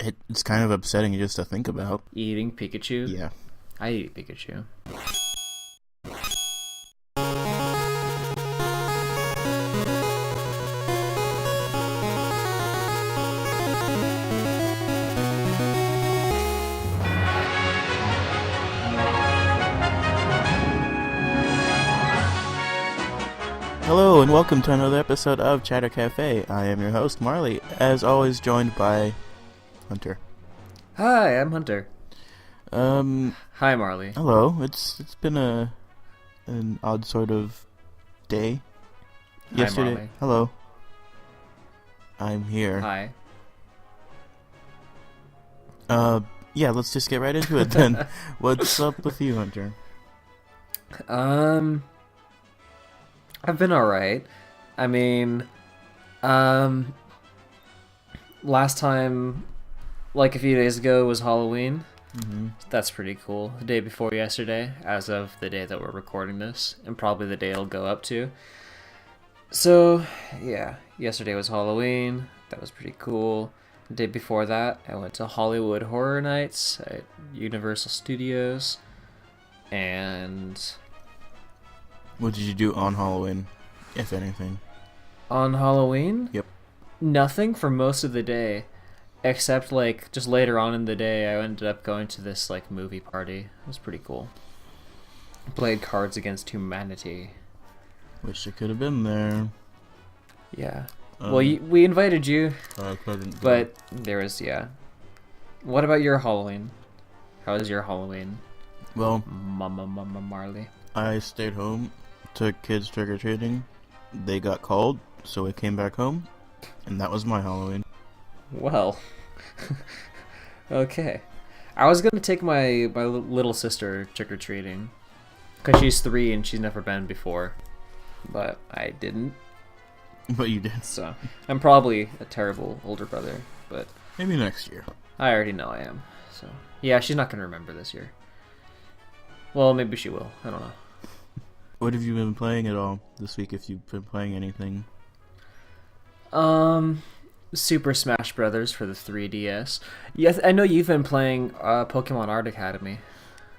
It's kind of upsetting just to think about. Eating Pikachu? Yeah. I eat Pikachu. Hello and welcome to another episode of Chatter Café. I am your host, Marley, as always joined by Hunter. Hi, I'm Hunter. Hi Marley. Hello. It's been an odd sort of day. Hi, Yesterday. Marley. Hello. I'm here. Hi. Yeah, let's just get right into it then. What's up with you, Hunter? I've been alright. I mean, last time, like a few days ago, was Halloween. Mm-hmm. That's pretty cool. The day before yesterday, as of the day that we're recording this, and probably the day it'll go up to. So, yeah, yesterday was Halloween. That was pretty cool. The day before that, I went to Hollywood Horror Nights at Universal Studios, and What did you do on Halloween, if anything? on Halloween? Yep. Nothing for most of the day, except like just later on in the day, I ended up going to this like movie party. It was pretty cool. Played Cards Against Humanity. Wish I could have been there. Yeah. Well, we invited you, I couldn't. but there was What about your Halloween? How was your Halloween, Well, Mama Marley? I stayed home, took kids trick-or-treating. They got called, so I came back home, and that was my Halloween. Well, okay. I was gonna take my little sister trick or treating, cause she's 3 and she's never been before, but I didn't. But you did. So I'm probably a terrible older brother, but Maybe next year. I already know I am. So yeah, she's not gonna remember this year. Well, maybe she will. I don't know. What have you been playing at all this week, if you've been playing anything? Super Smash Brothers for the 3DS. Yes, I know you've been playing Pokemon Art Academy.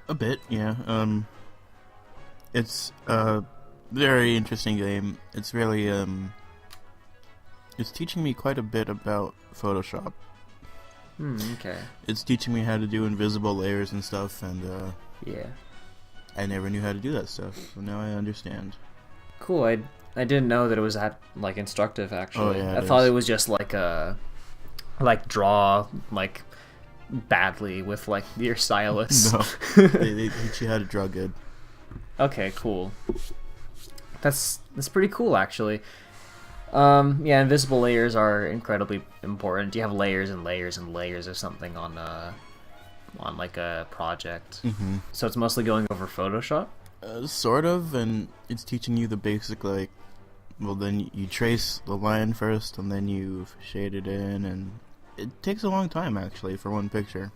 A bit, yeah. It's a very interesting game. It's really, it's teaching me quite a bit about Photoshop. Okay. It's teaching me how to do invisible layers and stuff, and, Yeah. I never knew how to do that stuff, so now I understand. Cool. I didn't know that it was that like instructive actually. Oh, yeah, I it thought is. it was just like draw like badly with like your stylus. No, they teach you how to draw good. Okay, cool. That's pretty cool actually. Yeah, invisible layers are incredibly important. You have layers and layers and layers of something on like a project. Mm-hmm. So it's mostly going over Photoshop? Sort of, and it's teaching you the basic, like, well, then you trace the line first, and then you shade it in, and it takes a long time, actually, for one picture.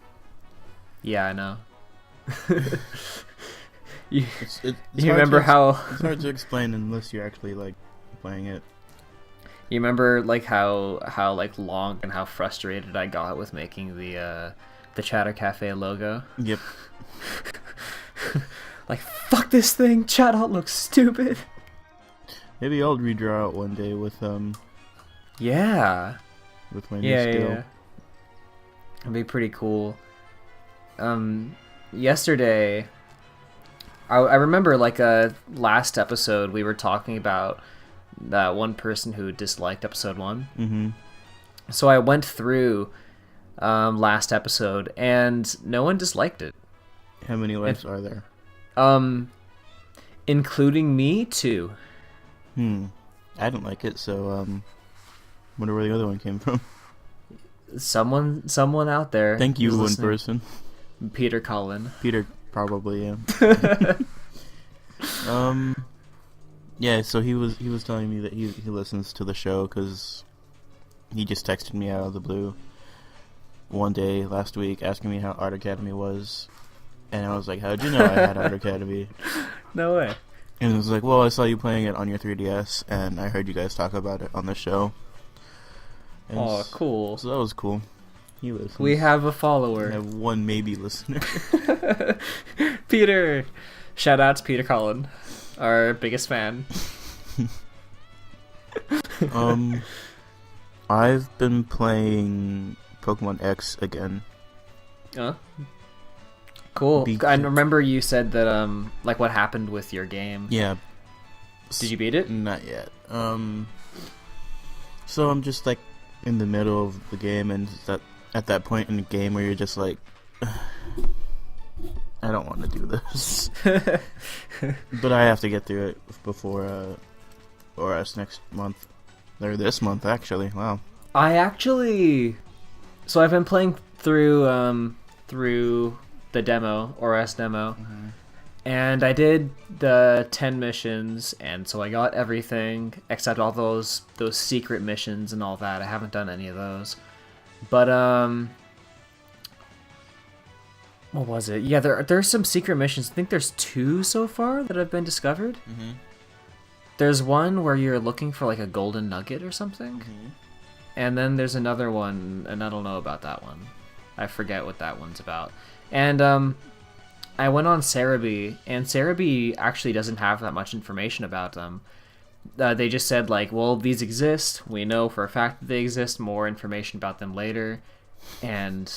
Yeah, I know. you It's you hard remember to how... It's hard to explain unless you're actually, like, playing it. You remember, like, how like, long and how frustrated I got with making the Chatter Café logo? Yep. Like, fuck this thing, chat alt looks stupid. Maybe I'll redraw it one day with Yeah. with my new skill. Yeah. It'd be pretty cool. Yesterday, I remember, like, last episode, we were talking about that one person who disliked episode 1. Mm-hmm. So I went through last episode, and no one disliked it. How many likes are there? Including me, 2. I don't like it, so wonder where the other one came from. Someone out there. Thank you, who's one listening. person. Peter Cullen. Peter, probably, yeah. Yeah, so he was telling me that he listens to the show because he just texted me out of the blue one day last week asking me how Art Academy was, and I was like, how'd you know I had Art Academy? No way. And it was like, well, I saw you playing it on your 3DS, and I heard you guys talk about it on the show. And Oh, cool. So that was cool. He listens. We have a I follower. have one maybe listener. Peter. Shout out to Peter Cullen, our biggest fan. I've been playing Pokemon X again. Cool. I remember you said that like what happened with your game. Yeah. Did you beat it? Not yet. So I'm just like in the middle of the game, and at that point in the game where you're just like, I don't want to do this. But I have to get through it before ORAS next month. Or this month, actually. Wow. So I've been playing through the demo, ORAS Demo, and I did the 10 missions, and so I got everything except all those secret missions and all that. I haven't done any of those. But what was it? Yeah, there's some secret missions. I think there's 2 so far that have been discovered. Mm-hmm. There's one where you're looking for like a golden nugget or something. Mm-hmm. And then there's another one, and I don't know about that one. I forget what that one's about. And I went on Serbia, and Serbia actually doesn't have that much information about them. They just said, like, well, these exist. We know for a fact that they exist. More information about them later. And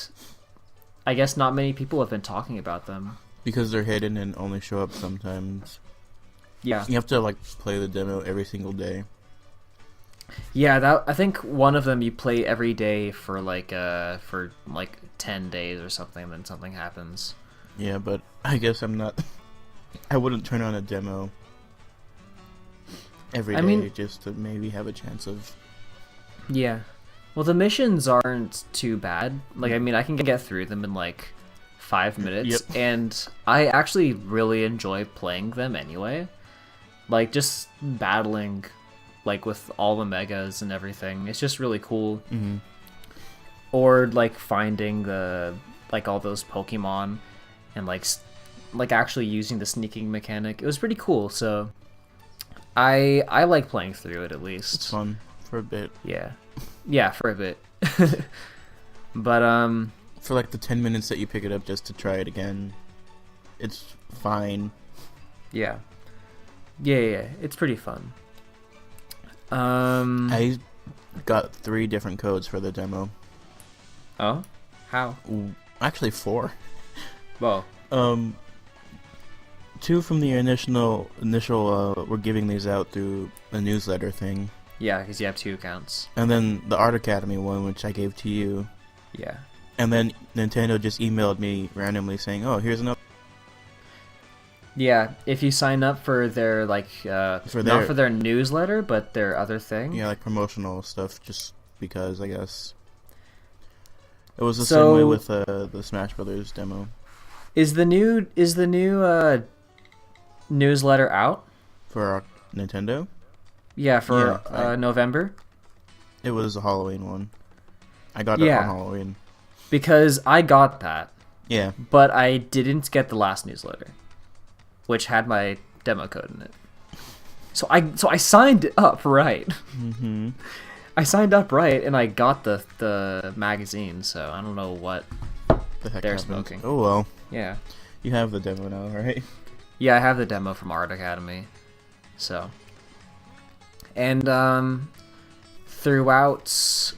I guess not many people have been talking about them. Because they're hidden and only show up sometimes. Yeah. You have to, like, play the demo every single day. Yeah, I think one of them you play every day for like 10 days or something, and then something happens. Yeah, but I guess I wouldn't turn on a demo every day just to maybe have a chance of... Yeah. Well, the missions aren't too bad. Like, I mean, I can get through them in like 5 minutes, Yep. and I actually really enjoy playing them anyway. Like, just battling, like, with all the megas and everything. It's just really cool. Mm-hmm. Or, like, finding all those Pokemon and, like actually using the sneaking mechanic. It was pretty cool, so I like playing through it, at least. It's fun for a bit. Yeah. Yeah, for a bit. But, for, like, the 10 minutes that you pick it up just to try it again, it's fine. Yeah. Yeah, it's pretty fun. I got 3 different codes for the demo. Oh? How? Actually, 4. Well. 2 from the initial we're giving these out through a newsletter thing. Yeah, because you have 2 accounts. And then the Art Academy one, which I gave to you. Yeah. And then Nintendo just emailed me randomly saying, "Oh, here's another." Yeah, if you sign up for their not for their newsletter, but their other thing. Yeah, like promotional stuff, just because I guess it was the same way with the Smash Brothers demo. Is the new newsletter out For Nintendo? Yeah, for November. It was a Halloween one. I got it on Halloween. Because I got that. Yeah. But I didn't get the last newsletter, which had my demo code in it. So I signed up right. Mm-hmm. I signed up right, and I got the magazine. So I don't know what The heck they're happened? smoking. Oh well. Yeah. You have the demo now, right? Yeah, I have the demo from Art Academy. So. And throughout,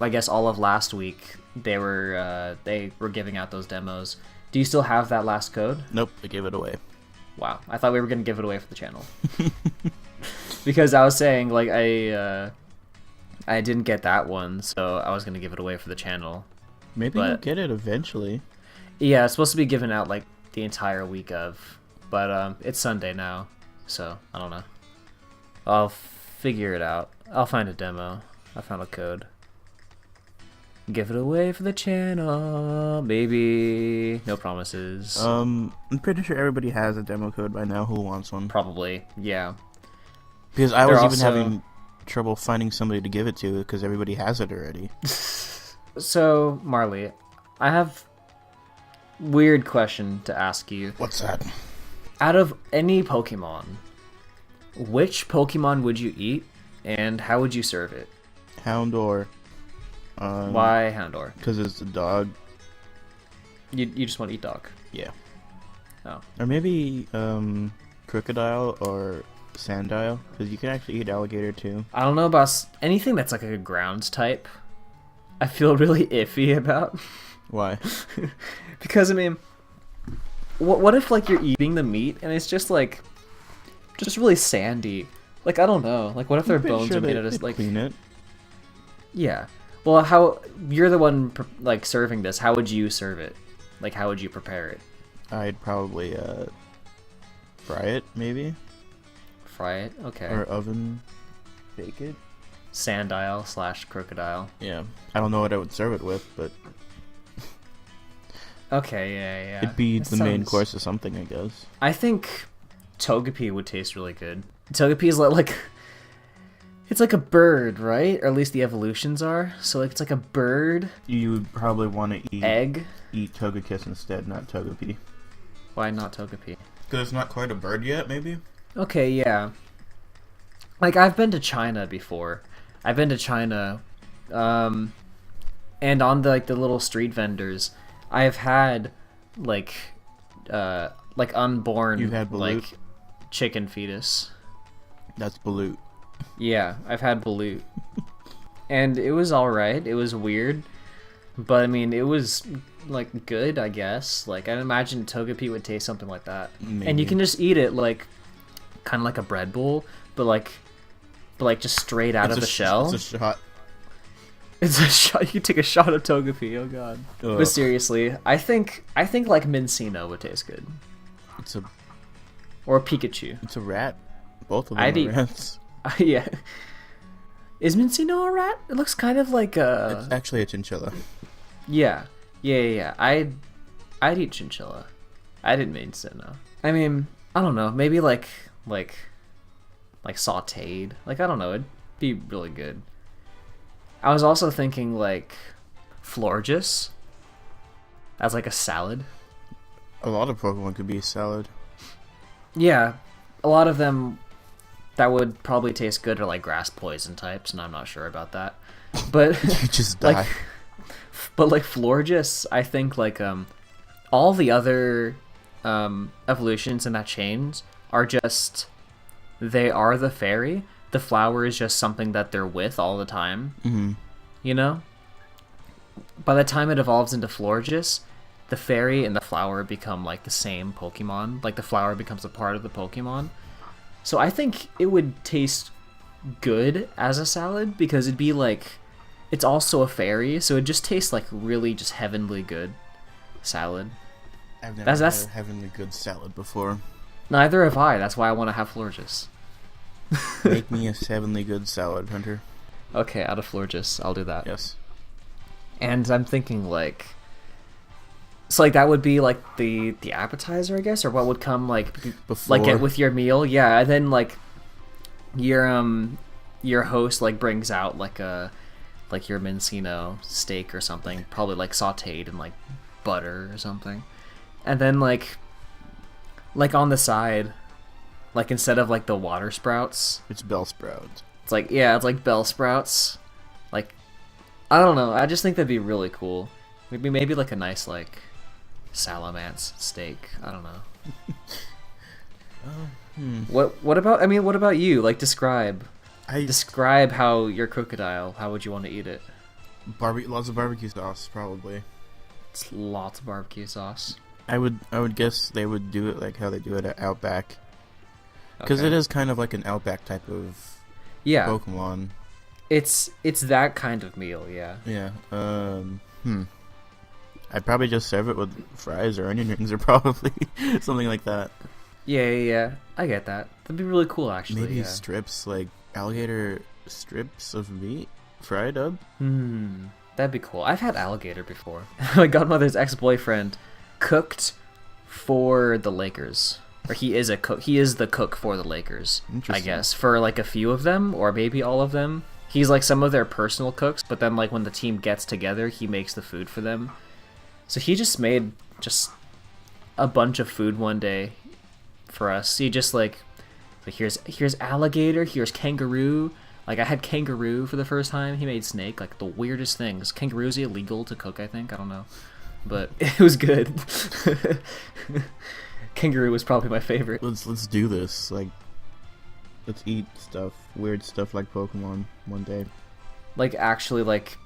I guess, all of last week, they were giving out those demos. Do you still have that last code? Nope, I gave it away. Wow, I thought we were gonna give it away for the channel. Because I was saying, like, I didn't get that one, so I was gonna give it away for the channel. Maybe you'll get it eventually. Yeah, it's supposed to be given out like the entire week of, but it's Sunday now, so I don't know. I'll figure it out. I'll find a demo. I found a code. Give it away for the channel, baby. No promises. I'm pretty sure everybody has a demo code by now who wants one. Probably, yeah. Because I was even having trouble finding somebody to give it to because everybody has it already. So, Marley, I have a weird question to ask you. What's that? Out of any Pokemon, which Pokemon would you eat, and how would you serve it? Hound or Why Houndor? Because it's a dog. You just want to eat dog? Yeah. Oh. Or maybe crocodile or sandile, because you can actually eat alligator too. I don't know about anything that's like a ground type. I feel really iffy about. Why? Because I mean, what if like you're eating the meat and it's just like, just really sandy? Like I don't know. Like what if their bones are made out of like? Clean it. Yeah. Well, how you're the one like serving this? How would you serve it? Like how would you prepare it? I'd probably fry it, maybe. Fry it, okay. Or oven bake it. Sandile / crocodile. Yeah, I don't know what I would serve it with, but okay, yeah. It'd be the main course of something, I guess. I think Togepi would taste really good. Togepi is like it's like a bird, right? Or at least the evolutions are. So like it's like a bird. You would probably want to eat Togekiss instead, not Togepi. Why not Togepi? Because it's not quite a bird yet, maybe? Okay, yeah. Like, I've been to China before. I've been to China, and on the little street vendors, I've had, like unborn, You've had balut? like, chicken fetus. That's balut. Yeah, I've had balut. And it was alright. It was weird. But, I mean, it was, like, good, I guess. Like, I'd imagine Togepi would taste something like that. Maybe. And you can just eat it, like, kind of like a bread bowl, but just straight out of the shell. It's a shot. It's a shot. You take a shot of Togepi, oh god. Ugh. But seriously, I think, like, Mincino would taste good. Or Pikachu. It's a rat. Both of them are rats. Yeah. Is Mincino a rat? It looks kind of like a... It's actually a chinchilla. Yeah. I'd eat chinchilla. I didn't mean Mincino. I mean, I don't know. Maybe like sautéed. Like, I don't know. It'd be really good. I was also thinking like Florges as like a salad. A lot of Pokemon could be a salad. Yeah. A lot of them that would probably taste good are like grass poison types, and I'm not sure about that. But You just die. But like Florges, I think like all the other evolutions in that chains are just, they are the fairy. The flower is just something that they're with all the time. Mm-hmm. You know? By the time it evolves into Florges, the fairy and the flower become like the same Pokemon. Like the flower becomes a part of the Pokemon. So I think it would taste good as a salad because it'd be like, it's also a fairy, so it just tastes like really just heavenly good salad. I've never had a heavenly good salad before. Neither have I. That's why I want to have Florges. Make me a heavenly good salad, Hunter. Okay, out of Florges, I'll do that. Yes. And I'm thinking like, so like that would be like the appetizer, I guess, or what would come like Before. like with your meal, yeah. And then like your host like brings out like your Mincino steak or something, probably like sautéed in like butter or something, and then like on the side, like instead of like the water sprouts, It's bell sprouts. it's like, yeah, it's like bell sprouts. Like, I don't know. I just think that'd be really cool. Maybe like a nice like salamance steak. I don't know. What about you? Like describe how your crocodile. How would you want to eat it? Lots of barbecue sauce, probably. It's lots of barbecue sauce. I would guess they would do it like how they do it at Outback. Because Okay. it is kind of like an Outback type of Pokemon. It's that kind of meal, yeah. Yeah. I'd probably just serve it with fries or onion rings or probably something like that. Yeah. I get that. That'd be really cool, actually. Maybe yeah. strips, like alligator strips of meat fried up. That'd be cool. I've had alligator before. My godmother's ex-boyfriend cooked for the Lakers. Or he is a cook. He is the cook for the Lakers, I Interesting. guess. For like a few of them, or maybe all of them. He's like some of their personal cooks, but then like when the team gets together, he makes the food for them. So he just made just a bunch of food one day for us. He just like here's alligator, here's kangaroo, Like, I had kangaroo for the first time. He made snake, like, the weirdest things. Kangaroo's illegal to cook, I think. I don't know. But it was good. Kangaroo was probably my favorite. Let's do this. Like, let's eat stuff, weird stuff like Pokemon one day. Like, actually, like,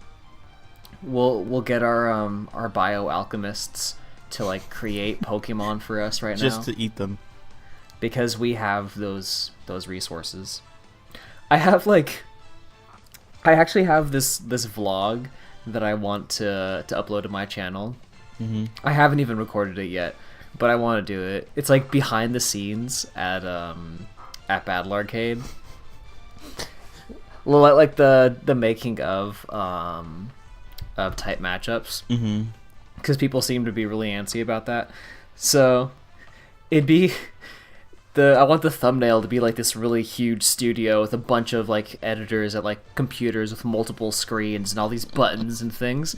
we'll get our bioalchemists to, like, create Pokemon for us right now. Just to eat them. Because we have those resources. I actually have this vlog that I want to upload to my channel. Mm-hmm. I haven't even recorded it yet, but I want to do it. It's like behind the scenes at Battle Arcade. Like the making of type matchups. Mm-hmm. Because people seem to be really antsy about that. So it'd be I want the thumbnail to be like this really huge studio with a bunch of like editors at like computers with multiple screens and all these buttons and things.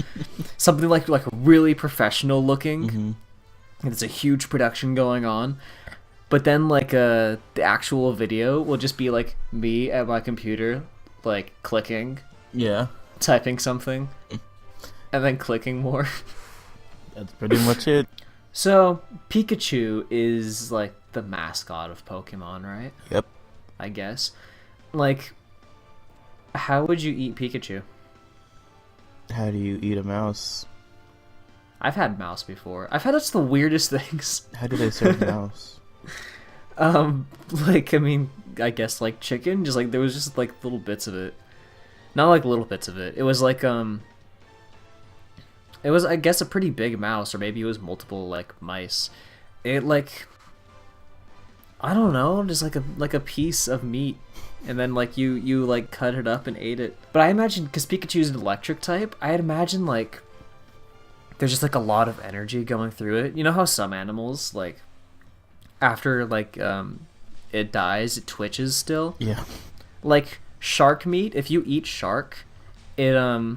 Something like really professional looking. Mm-hmm. And it's a huge production going on. But then like the actual video will just be like me at my computer, like clicking, typing something, and then clicking more. That's pretty much it. So Pikachu is like the mascot of Pokemon, right? Yep. I guess. Like, how would you eat Pikachu? How do you eat a mouse? I've had mouse before. I've had just the weirdest things. How do they serve mouse? Like, I mean, I guess like chicken. Just like there was just like little bits of it. Not like little bits of it. It was like it was, I guess, a pretty big mouse, or maybe it was multiple like mice. It like, I don't know, just like a piece of meat, and then like you like cut it up and ate it. But I imagine, because Pikachu's an electric type, I'd imagine like there's just like a lot of energy going through it. You know how some animals like after like it dies, it twitches still. Yeah. Like shark meat, if you eat shark, it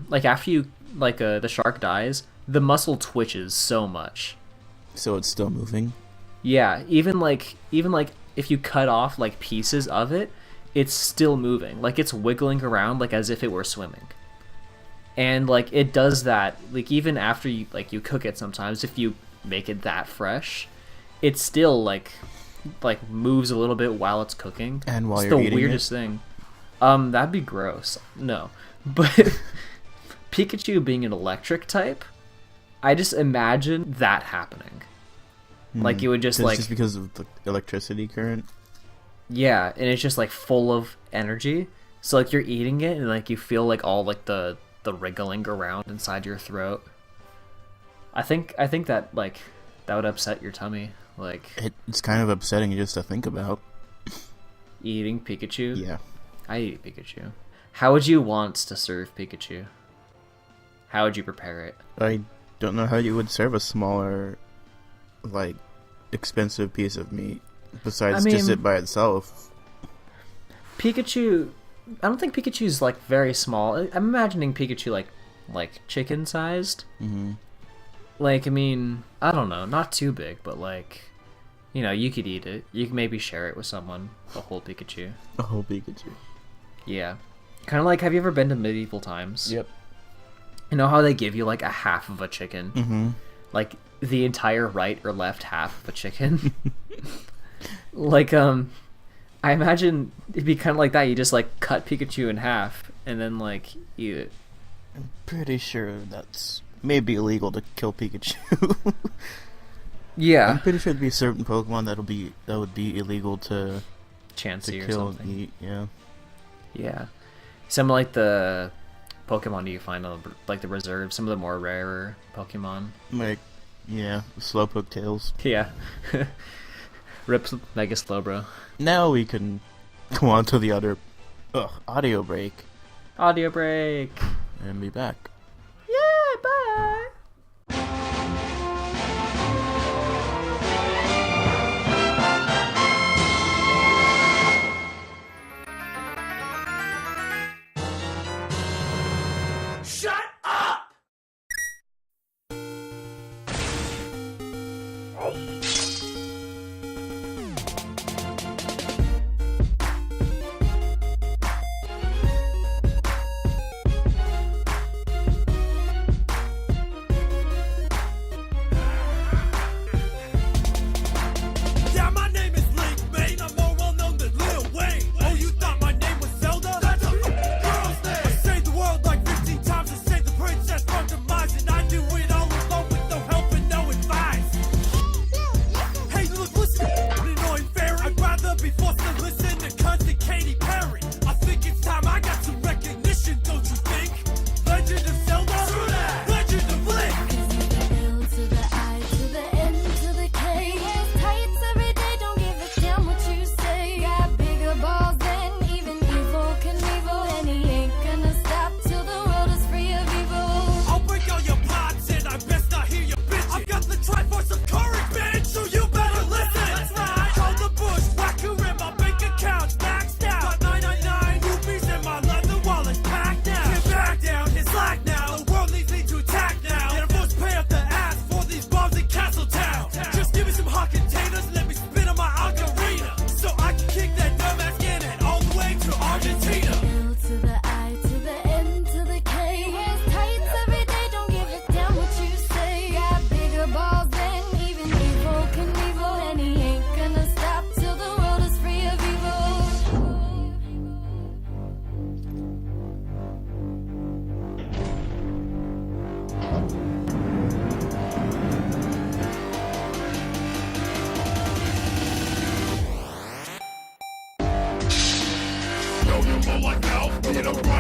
like after you like the shark dies, the muscle twitches so much. So it's still moving? Yeah, even like if you cut off like pieces of it, it's still moving. Like it's wiggling around like as if it were swimming. And like it does that like even after you cook it sometimes, if you make it that fresh, it still like moves a little bit while it's cooking. And while it's you're the eating weirdest it? thing. That'd be gross. No. But Pikachu being an electric type, I just imagine that happening. Like it would just like... Just because of the electricity current? Yeah, and it's just like full of energy. So like you're eating it and like you feel like all like the wriggling around inside your throat. I think that like that would upset your tummy. Like It's kind of upsetting just to think about. Eating Pikachu? Yeah. I eat Pikachu. How would you want to serve Pikachu? How would you prepare it? I don't know how you would serve a smaller, like, expensive piece of meat besides just it by itself. Pikachu, I don't think Pikachu's like very small. I'm imagining Pikachu like chicken sized. Mm-hmm. Like, I mean, I don't know, not too big, but like, you know, you could eat it. You could maybe share it with someone. A whole Pikachu. A whole Pikachu. Yeah. Kind of like, have you ever been to medieval times? Yep. You know how they give you like a half of a chicken? Mm-hmm. Like the entire right or left half of a chicken? Like, I imagine it'd be kind of like that. You just like cut Pikachu in half and then like eat it. I'm pretty sure that's maybe illegal to kill Pikachu. Yeah. I'm pretty sure there'd be certain Pokemon that would be illegal to Chansey or kill something. and eat. Yeah. Yeah. Some like the Pokemon you find on like the reserve, some of the more rarer Pokemon. Like, yeah, Slowpoke tails. Yeah. Rips Mega Slowbro. Now we can go on to the other audio break Audio break. and be back. Yeah, bye.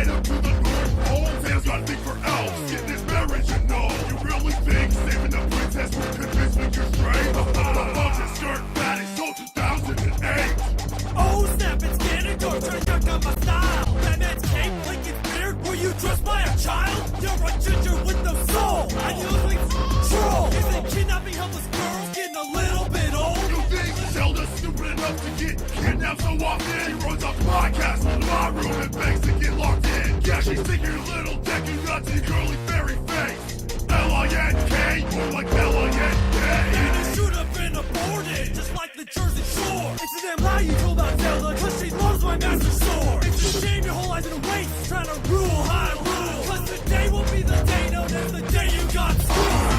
right up to the North Pole. Santa's got a thing for elves. Get this marriage, you know. You really think saving the princess will convince me you're straight? Love your skirt, fatty, sold 2008. Oh snap, it's Ganondorf, trying to duck on my style. Batman's cape, Lincoln's beard, were you dressed by a child? You're a ginger with no soul, and you look like troll. Isn't kidnapping helpless girls getting a little bit old? You think Zelda's stupid enough to get kidnapped so often? She runs a podcast in my room and begs to get locked in. Yeah, she's thinking your little deck and nuts and curly fairy face. L-I-N-K, more like L-I-N-K. And it should have been aborted, just like the Jersey Shore. It's a damn lie you told about Zelda, cause she loves my master sword. It's a shame your whole life's in a waste, trying to rule Hyrule. Cause today will be the day known as the day you got schooled.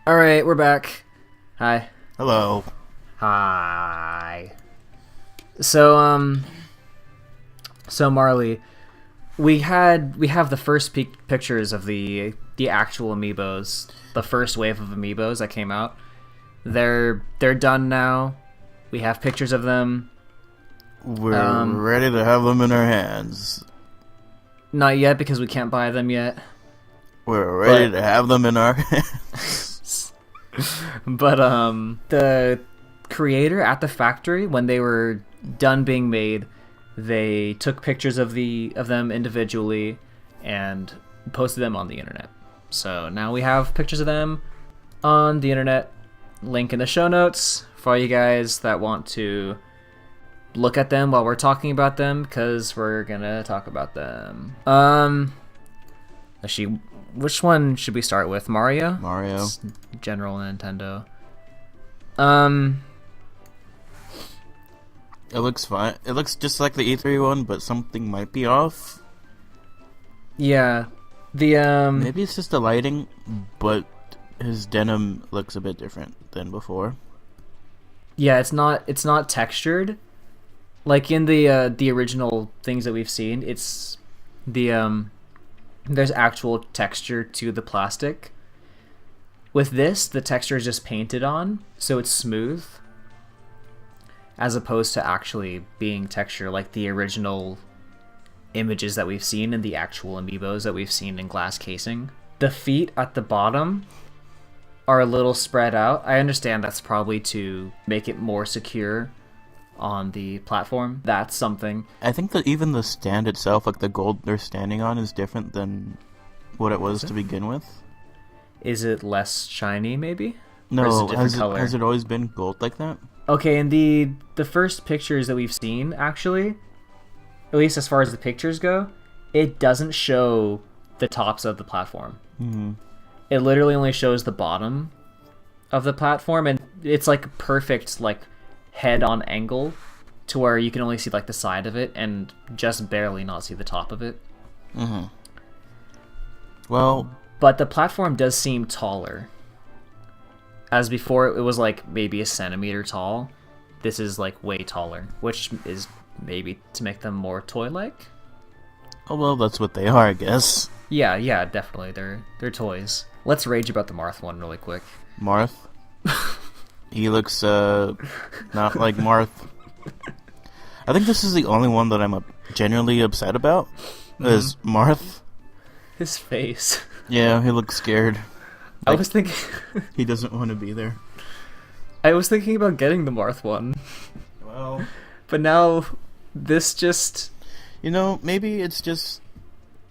Alright, we're back. Hi. Hello. Hi. So Marley, we have the first pictures of the actual Amiibos, the first wave of Amiibos that came out. They're done now. We have pictures of them. We're ready to have them in our hands. Not yet because we can't buy them yet. We're ready to have them in our hands. But the creator at the factory, when they were done being made, they took pictures of them individually and posted them on the internet. So now we have pictures of them on the internet. Link in the show notes for all you guys that want to look at them while we're talking about them, because we're gonna talk about them. Actually, which one should we start with? Mario? Mario. It's general Nintendo. It looks fine. It looks just like the E3 one, but something might be off. Yeah. Maybe it's just the lighting, but his denim looks a bit different than before. Yeah, it's not textured. Like in the original things that we've seen, it's there's actual texture to the plastic. With this, the texture is just painted on, so it's smooth, as opposed to actually being texture like the original images that we've seen in the actual Amiibos that we've seen in glass casing. The feet at the bottom are a little spread out. I understand that's probably to make it more secure on the platform. That's something. I think that even the stand itself, like the gold they're standing on, is different than what it was to begin with. Is it less shiny, maybe? No, has it always been gold like that? Okay, in the first pictures that we've seen, actually, at least as far as the pictures go, it doesn't show the tops of the platform. Mm-hmm. It literally only shows the bottom of the platform, and it's like perfect, like head-on angle to where you can only see like the side of it and just barely not see the top of it. Mm-hmm. Well, but the platform does seem taller. As before, it was like maybe a centimeter tall. This is like way taller, which is maybe to make them more toy-like. Oh well, that's what they are, I guess. Yeah, definitely. They're toys. Let's rage about the Marth one really quick. Marth? He looks not like Marth. I think this is the only one that I'm genuinely upset about. Is Marth. His face. Yeah, he looks scared. I was thinking he doesn't want to be there. I was thinking about getting the Marth one. Well, but now this just, maybe it's just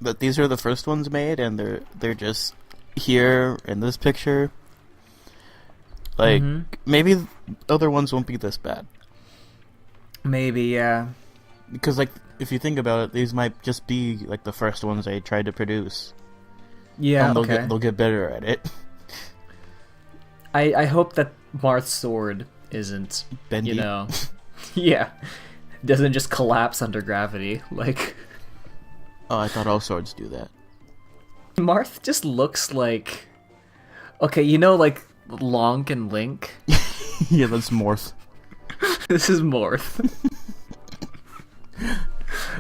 that these are the first ones made and they're just here in this picture. Like, maybe other ones won't be this bad. Maybe, yeah. Because, like, if you think about it, these might just be, like, the first ones they tried to produce. Yeah, and okay. They'll get better at it. I hope that Marth's sword isn't, bendy. Yeah, doesn't just collapse under gravity, like... Oh, I thought all swords do that. Marth just looks like... Okay, like, Lonk and Link? Yeah, that's Morph. This is Morph.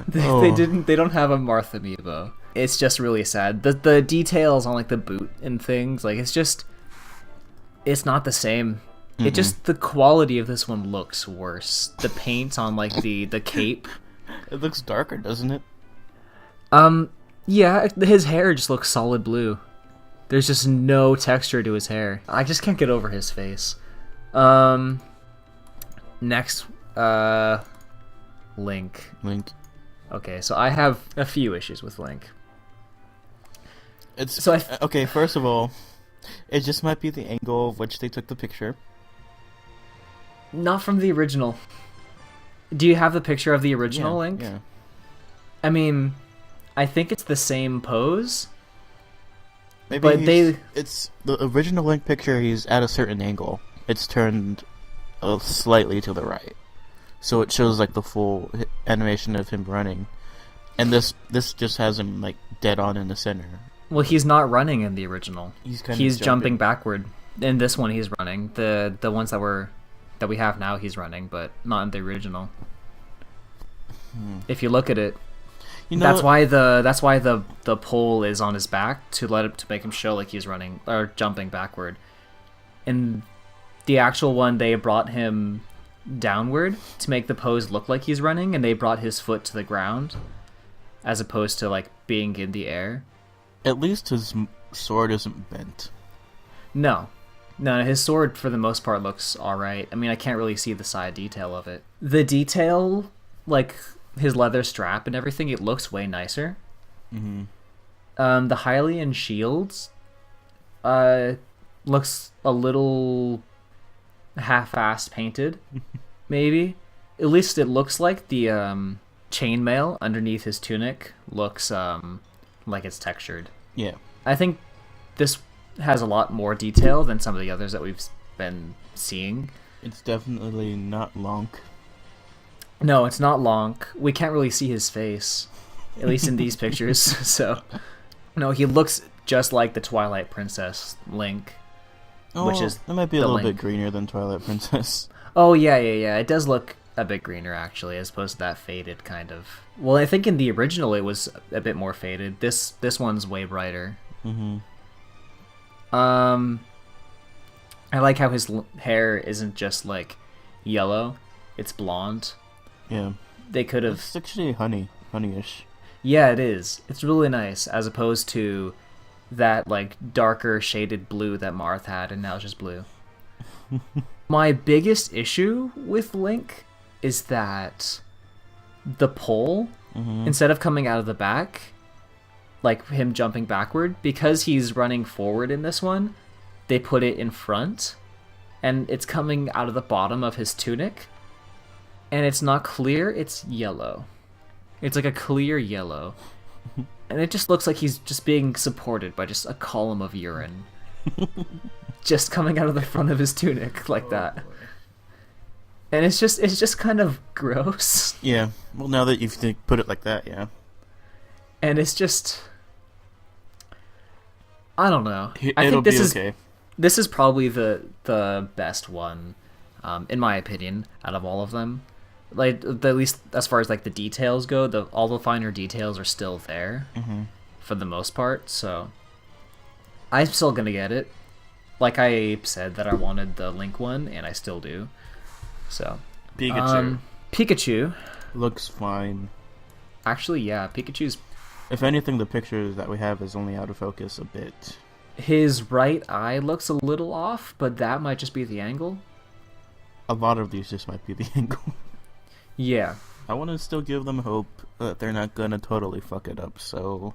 They don't have a Marth amiibo. it's just really sad. The details on like the boot and things, like it's not the same. It just, the quality of this one looks worse. The paint on like the cape, It looks darker, doesn't it? yeah, his hair just looks solid blue. There's just no texture to his hair. I just can't get over his face. Next, Link. Link. Okay, so I have a few issues with Link. It's So okay. First of all, it just might be the angle of which they took the picture. Not from the original. Do you have the picture of the original Link? Yeah. I mean, I think it's the same pose. Maybe But it's the original Link picture. He's at a certain angle. It's turned slightly to the right, so it shows like the full animation of him running. And this just has him like dead on in the center. Well, he's not running in the original. He's jumping backward. In this one, he's running. The ones that we have now, he's running, but not in the original. If you look at it, that's why the pole is on his back to make him show like he's running or jumping backward. In the actual one, they brought him downward to make the pose look like he's running, and they brought his foot to the ground as opposed to like being in the air. At least his sword isn't bent. No, his sword for the most part looks alright. I mean, I can't really see the side detail of it. The detail, like his leather strap and everything, it looks way nicer. Mm-hmm. The Hylian shields looks a little half-assed painted, maybe. At least it looks like the chainmail underneath his tunic looks like it's textured. Yeah. I think this has a lot more detail than some of the others that we've been seeing. It's definitely not Lonk. No, it's not Lonk. We can't really see his face, at least in these pictures. So, no, he looks just like the Twilight Princess Link, which is it might be a little Link. bit greener than Twilight Princess. Oh yeah. It does look a bit greener actually, as opposed to that faded kind of. Well, I think in the original it was a bit more faded. This one's way brighter. Mm-hmm. I like how his hair isn't just like yellow; it's blonde. Yeah. They could have. It's actually honeyish. Yeah, it is. It's really nice, as opposed to that like darker shaded blue that Marth had, and now it's just blue. My biggest issue with Link is that the pole, instead of coming out of the back, like him jumping backward, because he's running forward in this one, they put it in front, and it's coming out of the bottom of his tunic, and it's not clear, it's yellow. It's like a clear yellow. And it just looks like he's just being supported by just a column of urine. Just coming out of the front of his tunic like that. Boy. And it's just kind of gross. Yeah. Well, now that you've put it like that, yeah. And it's just, I don't know. I think this is probably the best one, in my opinion, out of all of them. Like, at least as far as like the details go, all the finer details are still there for the most part. So I'm still gonna get it. Like I said that I wanted the Link one, and I still do. So Pikachu looks fine. Actually, yeah, Pikachu's. If anything, the picture that we have is only out of focus a bit. His right eye looks a little off, but that might just be the angle. A lot of these just might be the angle. Yeah. I want to still give them hope that they're not going to totally fuck it up, so...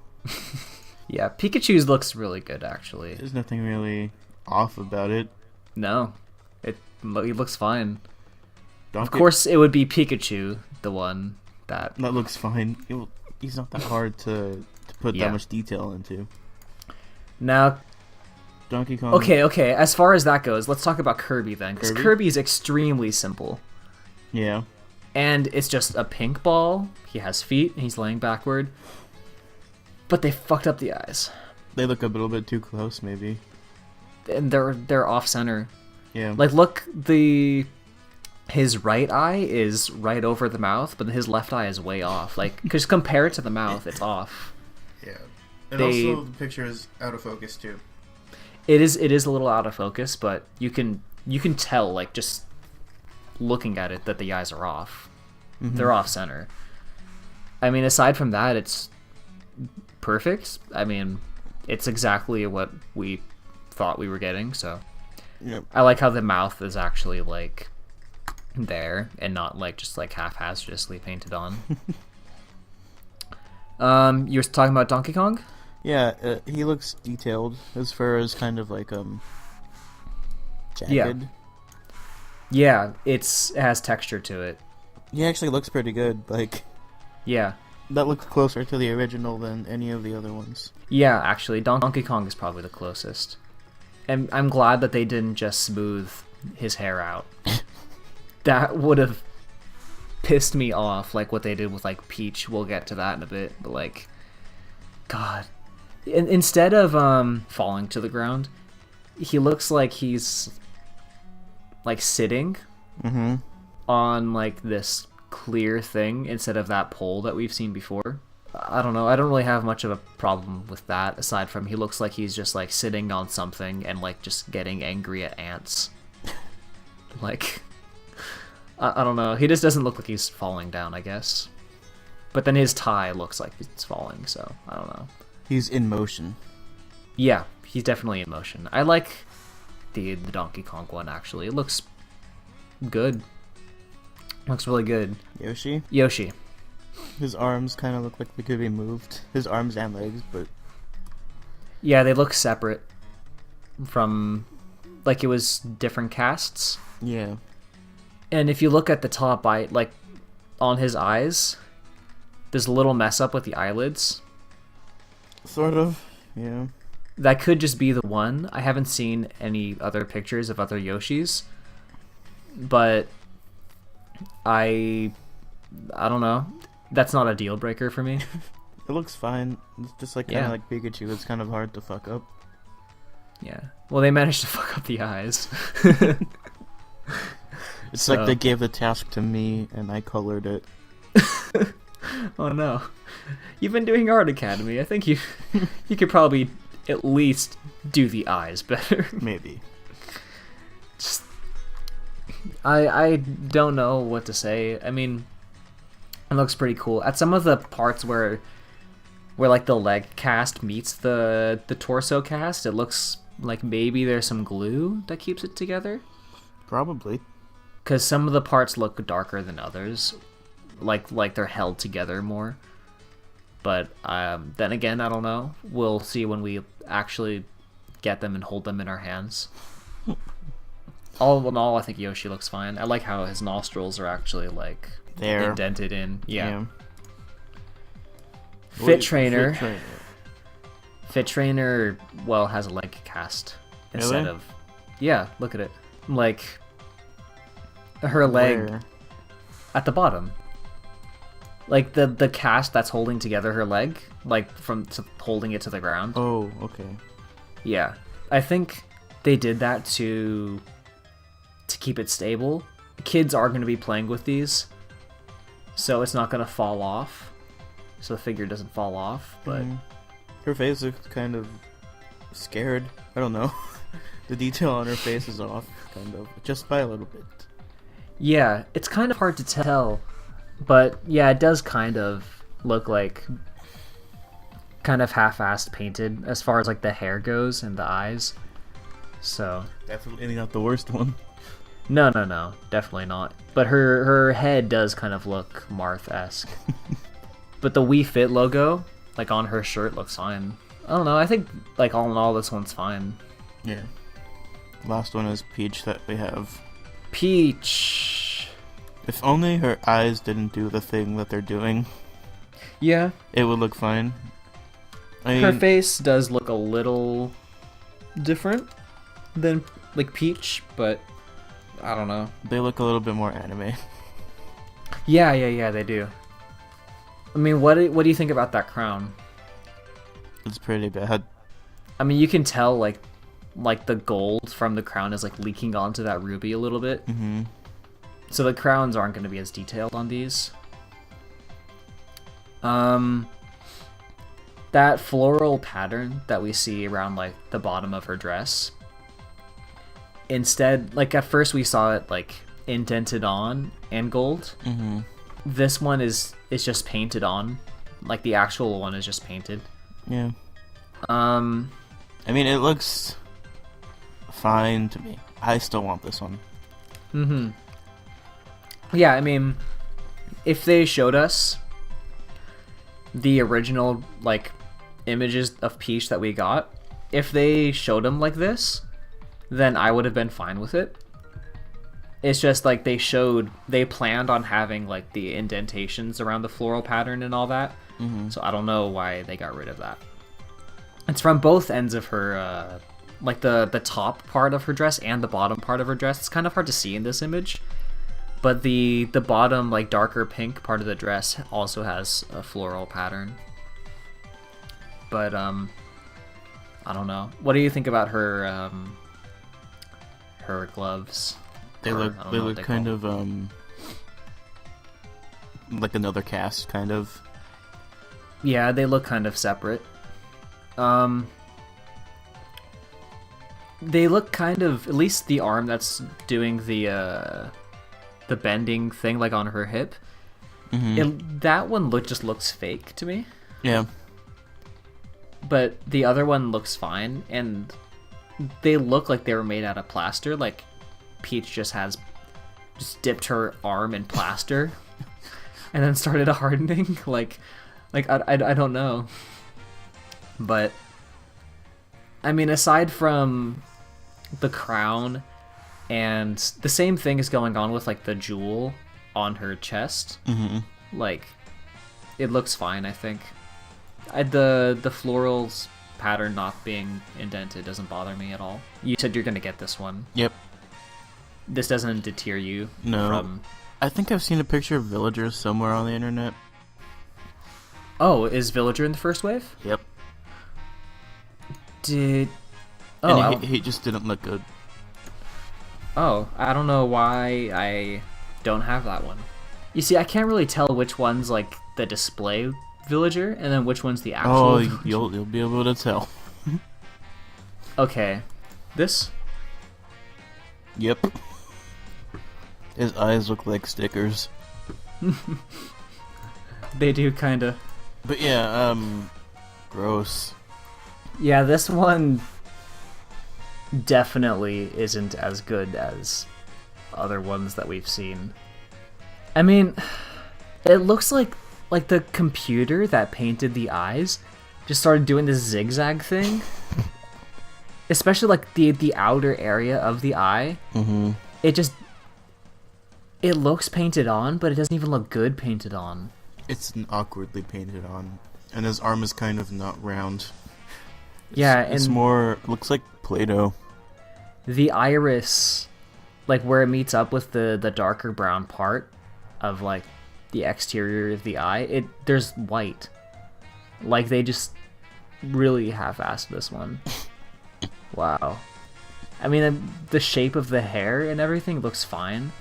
Yeah, Pikachu's looks really good, actually. There's nothing really off about it. No. He looks fine. Donkey... Of course, it would be Pikachu, the one that... That looks fine. He's not that hard to put that much detail into. Now... Donkey Kong... Okay, as far as that goes, let's talk about Kirby then. Because Kirby's extremely simple. Yeah. And it's just a pink ball. He has feet, and he's laying backward. But they fucked up the eyes. They look a little bit too close, maybe. And they're off center. Yeah. Like, look, his right eye is right over the mouth, but his left eye is way off. Like, just compare it to the mouth, it's off. Yeah. And also, the picture is out of focus too. It is a little out of focus, but you can tell, like, just looking at it, that the eyes are off. Mm-hmm. They're off center. I mean, aside from that, it's perfect. I mean, it's exactly what we thought we were getting, so yep. I like how the mouth is actually, like, there and not, like, just, like, half-hazardously painted on. You were talking about Donkey Kong? Yeah, he looks detailed. His fur is kind of like jagged. Yeah, it has texture to it. He actually looks pretty good. Like, yeah, that looks closer to the original than any of the other ones. Yeah, actually, Donkey Kong is probably the closest. And I'm glad that they didn't just smooth his hair out. That would have pissed me off, like what they did with, like, Peach. We'll get to that in a bit, but, like, God. Instead of falling to the ground, he looks like he's, like, sitting on, like, this clear thing instead of that pole that we've seen before. I don't know. I don't really have much of a problem with that, aside from he looks like he's just, like, sitting on something and, like, just getting angry at ants. Like, I don't know. He just doesn't look like he's falling down, I guess. But then his tie looks like it's falling, so I don't know. He's in motion. Yeah, he's definitely in motion. I like the Donkey Kong one, actually. It looks good. Looks really good. Yoshi. His arms kind of look like they could be moved. His arms and legs, but... Yeah, they look separate from... Like, it was different casts. Yeah. And if you look at the top, like, on his eyes, there's a little mess up with the eyelids. Sort of, yeah. That could just be the one. I haven't seen any other pictures of other Yoshis. But I don't know. That's not a deal breaker for me. It looks fine. It's just like kind of like Pikachu. It's kind of hard to fuck up. Yeah. Well, they managed to fuck up the eyes. It's like they gave the task to me and I colored it. Oh no. You've been doing Art Academy. I think you could probably at least do the eyes better. Maybe. Just I don't know what to say. I mean, it looks pretty cool. At some of the parts where like the leg cast meets the torso cast, it looks like maybe there's some glue that keeps it together. Probably. Because some of the parts look darker than others. Like they're held together more. But then again, I don't know. We'll see when we actually get them and hold them in our hands. All in all, I think Yoshi looks fine. I like how his nostrils are actually, like, there, indented in. Yeah. Fit Trainer. Fit Trainer, well, has a leg cast instead of... Yeah, look at it. Like, her leg at the bottom. Like, the cast that's holding together her leg, like, holding it to the ground. Oh, okay. Yeah. I think they did that to keep it stable. Kids are going to be playing with these, so it's not going to fall off. So the figure doesn't fall off, but... Her face looks kind of scared. I don't know. The detail on her face is off, kind of. Just by a little bit. Yeah, it's kind of hard to tell. But, yeah, it does kind of look like... kind of half-assed painted, as far as, like, the hair goes and the eyes. So... Definitely not the worst one. No, definitely not. But her head does kind of look Marth-esque. But the Wii Fit logo, like, on her shirt looks fine. I don't know, I think, like, all in all, this one's fine. Yeah. Last one is Peach that we have. Peach! If only her eyes didn't do the thing that they're doing. Yeah. It would look fine. I mean, her face does look a little different than, like, Peach, but I don't know. They look a little bit more anime. Yeah, they do. I mean, what do you think about that crown? It's pretty bad. I mean, you can tell, like the gold from the crown is, like, leaking onto that ruby a little bit. Mm-hmm. So the crowns aren't going to be as detailed on these. that floral pattern that we see around like the bottom of her dress, instead, like at first we saw it like indented on and gold. Mm-hmm. This one is just painted on, like the actual one is just painted. Yeah. I mean, it looks fine to me. I still want this one. Mm-hmm. Yeah, I mean, if they showed us the original, like, images of Peach that we got, if they showed them like this, then I would have been fine with it. It's just, like, they planned on having, like, the indentations around the floral pattern and all that. Mm-hmm. So I don't know why they got rid of that. It's from both ends of her, like the top part of her dress and the bottom part of her dress. It's kind of hard to see in this image, but the bottom, like darker pink part of the dress also has a floral pattern. But I don't know. What do you think about her gloves? They look kind of like another cast, kind of. Yeah, they look kind of separate. They look kind of, at least the arm that's doing the bending thing, like on her hip. Mm-hmm. That one just looks fake to me. Yeah. But the other one looks fine, and they look like they were made out of plaster. Like Peach just dipped her arm in plaster, and then started hardening. like I don't know. But I mean, aside from the crown, and the same thing is going on with like the jewel on her chest. Mm-hmm. Like, it looks fine, I think. The florals pattern not being indented doesn't bother me at all. You said you're gonna get this one. Yep. This doesn't deter you No. from... I think I've seen a picture of villagers somewhere on the internet. Oh, is Villager in the first wave? Yep. And he just didn't look good. Oh, I don't know why I don't have that one. You see, I can't really tell which one's like the display villager and then which one's the actual. Oh, villager. you'll be able to tell. Okay, this. Yep. His eyes look like stickers. They do kinda. But yeah, gross. Yeah, this one definitely isn't as good as other ones that we've seen. I mean, it looks like the computer that painted the eyes just started doing this zigzag thing. Especially like the outer area of the eye. Mm-hmm. It looks painted on, but it doesn't even look good painted on. It's awkwardly painted on, and his arm is kind of not round. It's more looks like Play-Doh. The iris, like where it meets up with the darker brown part of like the exterior of the eye, there's white. Like they just really half-assed this one. Wow. I mean, the shape of the hair and everything looks fine.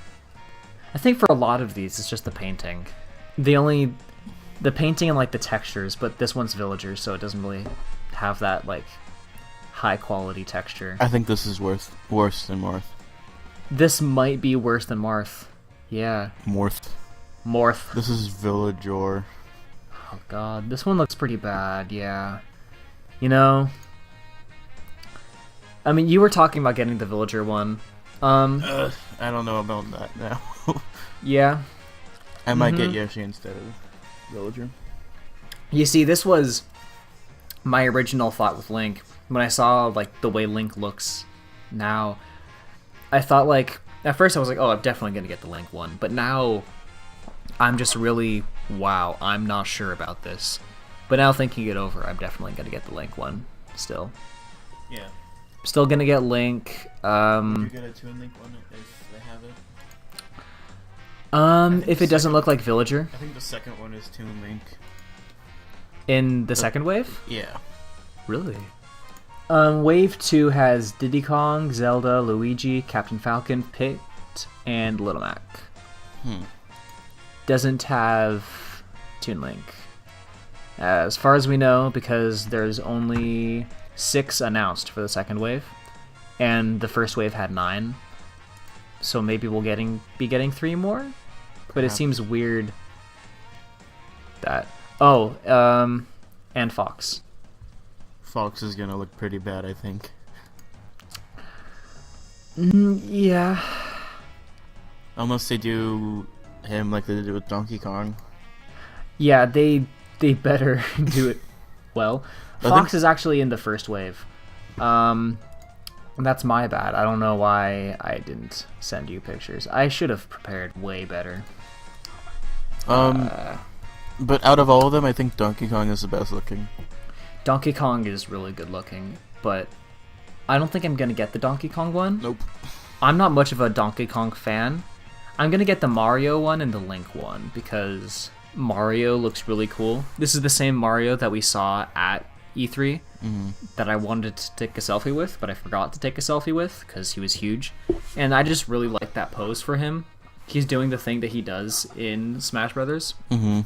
I think for a lot of these, it's just the painting. The painting and like the textures, but this one's Villager, so it doesn't really have that like high quality texture. I think this is worse than Marth. This might be worse than Marth. Yeah. Marth. This is Villager. Oh god, this one looks pretty bad, yeah. You know, I mean, you were talking about getting the Villager one. I don't know about that now. Yeah. I might get Yoshi instead of Villager. You see, this was my original thought with Link. When I saw like the way Link looks now, I thought like, at first I was like, oh, I'm definitely gonna get the Link one. But now I'm just really, wow, I'm not sure about this. But now thinking it over, I'm definitely gonna get the Link one still. Yeah. Still gonna get Link. You get a Toon Link one if they have it. If it doesn't look like Villager. I think the second one is Toon Link. In the second wave? Yeah. Really? Wave 2 has Diddy Kong, Zelda, Luigi, Captain Falcon, Pit, and Little Mac. Doesn't have Toon Link. as far as we know, because there's only 6 announced for the second wave, and the first wave had 9. So maybe we'll be getting 3 more, but it seems weird that and Fox. Fox is gonna look pretty bad, I think. Yeah. Unless they do him like they did with Donkey Kong. Yeah, they better do it well. Fox is actually in the first wave. That's my bad. I don't know why I didn't send you pictures. I should have prepared way better. But out of all of them, I think Donkey Kong is the best looking. Donkey Kong is really good looking, but I don't think I'm gonna get the Donkey Kong one. Nope. I'm not much of a Donkey Kong fan. I'm gonna get the Mario one and the Link one because Mario looks really cool. This is the same Mario that we saw at E3 that I wanted to take a selfie with, but I forgot to take a selfie with because he was huge. And I just really like that pose for him. He's doing the thing that he does in Smash Brothers. Mm-hmm.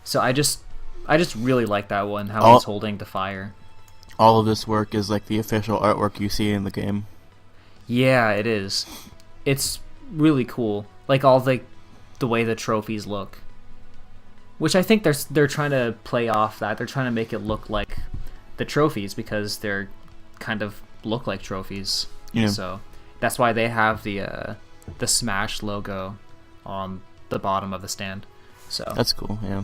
So I just really like that one, how he's holding the fire. All of this work is like the official artwork you see in the game. Yeah, it is. It's really cool. Like all the way the trophies look. Which I think they're trying to play off that. They're trying to make it look like the trophies because they're kind of look like trophies. Yeah. So that's why they have the Smash logo on the bottom of the stand. So that's cool, yeah.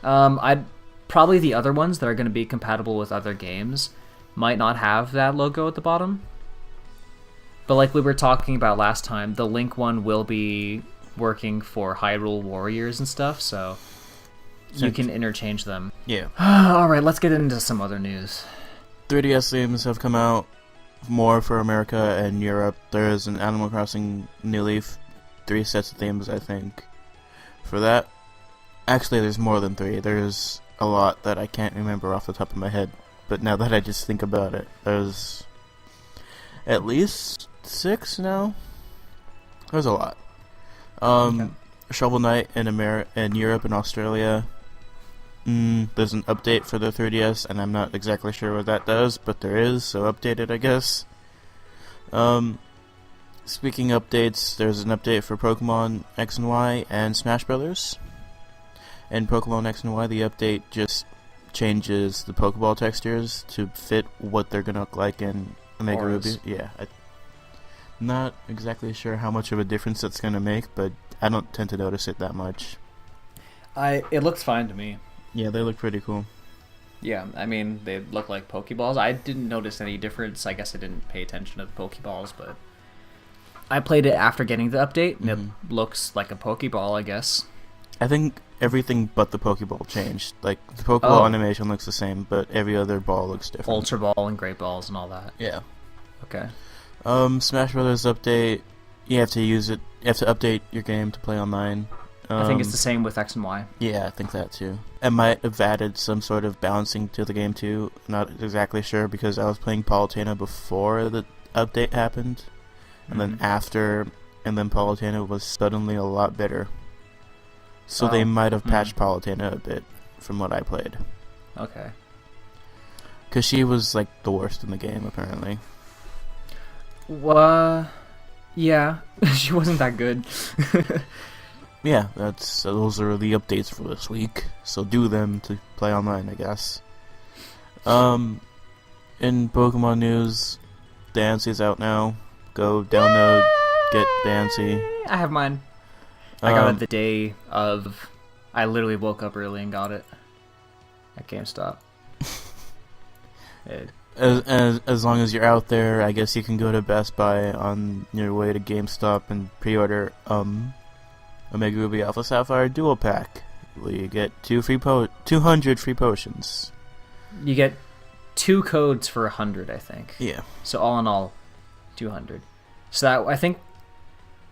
I'd probably the other ones that are going to be compatible with other games might not have that logo at the bottom. But like we were talking about last time, the Link one will be working for Hyrule Warriors and stuff, so you can interchange them. Yeah. Alright, let's get into some other news. 3DS games have come out, more for America and Europe. There's an Animal Crossing New Leaf, 3 sets of themes, I think. For that, actually there's more than 3. There's a lot that I can't remember off the top of my head, but now that I just think about it, there's at least 6 now? There's a lot. Shovel Knight in Europe and Australia. There's an update for the 3DS, and I'm not exactly sure what that does, but there is, so update it, I guess. Speaking updates, there's an update for Pokemon X and Y and Smash Brothers. In Pokemon X and Y, the update just changes the Pokeball textures to fit what they're gonna look like in Omega ORAS. Ruby. Yeah, not exactly sure how much of a difference that's gonna make, but I don't tend to notice it that much. It looks fine to me. Yeah, they look pretty cool. Yeah, I mean, they look like Pokeballs. I didn't notice any difference. I guess I didn't pay attention to the Pokeballs, but I played it after getting the update, and it looks like a Pokeball, I guess. I think everything but the Pokeball changed. Like, the Pokeball animation looks the same, but every other ball looks different. Ultra Ball and Great Balls and all that. Yeah. Okay. Smash Brothers update, you have to update your game to play online. I think it's the same with X and Y. Yeah, I think that too. I might have added some sort of balancing to the game too. Not exactly sure because I was playing Palutena before the update happened, and then after, and then Palutena was suddenly a lot better. So they might have patched Palutena a bit from what I played. Okay. Because she was like the worst in the game apparently. Yeah, she wasn't that good. Yeah, those are the updates for this week. So do them to play online, I guess. In Pokemon news, Dancy's out now. Go download, get Dancy. I have mine. I got it the day of. I literally woke up early and got it at GameStop. As long as you're out there, I guess you can go to Best Buy on your way to GameStop and pre-order Omega Ruby Alpha Sapphire Dual Pack. Where you get 200 free potions. You get 2 codes for 100, I think. Yeah. So all in all, 200. So that, I think